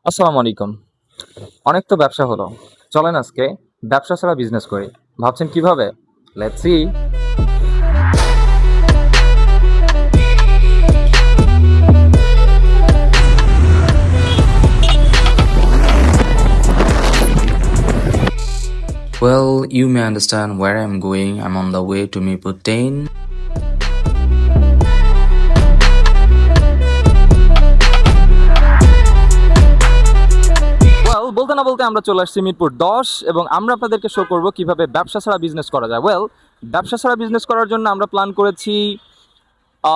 আসসালামু আলাইকুম। অনেক তো ব্যবসা হলো। চলেন আজকে ব্যবসা ছাড়া বিজনেস করি। ভাবছেন কিভাবে? Let's see. Well, you may understand where I'm going. I'm on the way to Miputain. বলতে না বলতে আমরা চলে আসছি মিরপুর ১০ এবং আমরা আপনাদেরকে শো করব কিভাবে ব্যবসা ছাড়া বিজনেস করা যায়। ব্যবসা ছাড়া বিজনেস করার জন্য আমরা প্ল্যান করেছি আ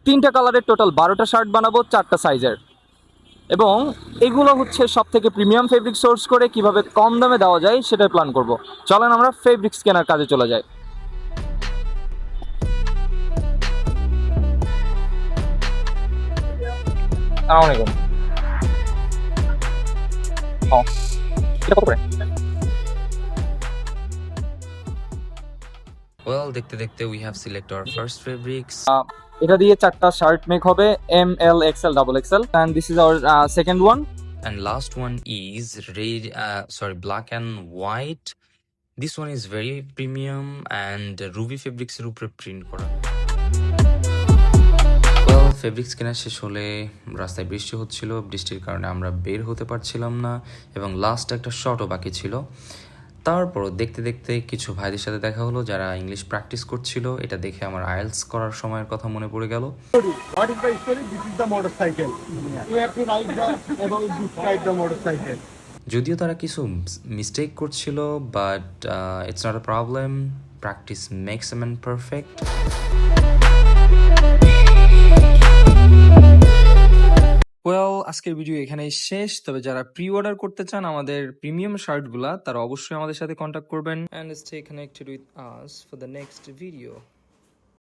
৩টা কালারের টোটাল ১২টা শার্ট বানাবো ৪টা সাইজের। এবং এগুলো হচ্ছে সবথেকে প্রিমিয়াম ফেব্রিক সোর্স করে কিভাবে কম দামে দেওয়া যায় সেটাই প্ল্যান করব। চলেন আমরা ফেব্রিক্স কেনার কাজে চলে যাই। আসসালামু আলাইকুম। এটা কত করে? Well, we have selected our first fabrics. এটা দিয়ে 4টা শার্ট মেক হবে M L XL double XL and this is our second one. And last one is black and white. This one is very premium and ruby fabrics এর উপরে print করা। Well, fabrics কেনা শেষ হলে রাস্তায় বৃষ্টি হচ্ছিল, বৃষ্টির কারণে আমরা বের হতে পারছিলাম না এবং লাস্ট একটা শর্টও বাকি ছিল। তারপর দেখতে দেখতে কিছু ভাইদের সাথে দেখা হলো যারা ইংলিশ প্র্যাকটিস করছিল। এটা দেখে আমার আইএলটিএস করার সময়ের কথা মনে পড়ে গেল। What is the story? This is the motorcycle. You have to write the about describe the motorcycle. যদিও তারা কিছু মিস্টেক করছিল, but it's not a problem. Practice makes a man perfect. আজকের ভিডিও এখানেই শেষ। তবে যারা প্রি অর্ডার করতে চান আমাদের প্রিমিয়াম শার্টগুলা, তারা অবশ্যই আমাদের সাথে কন্ট্যাক্ট করবেন। And stay connected with us for the next video.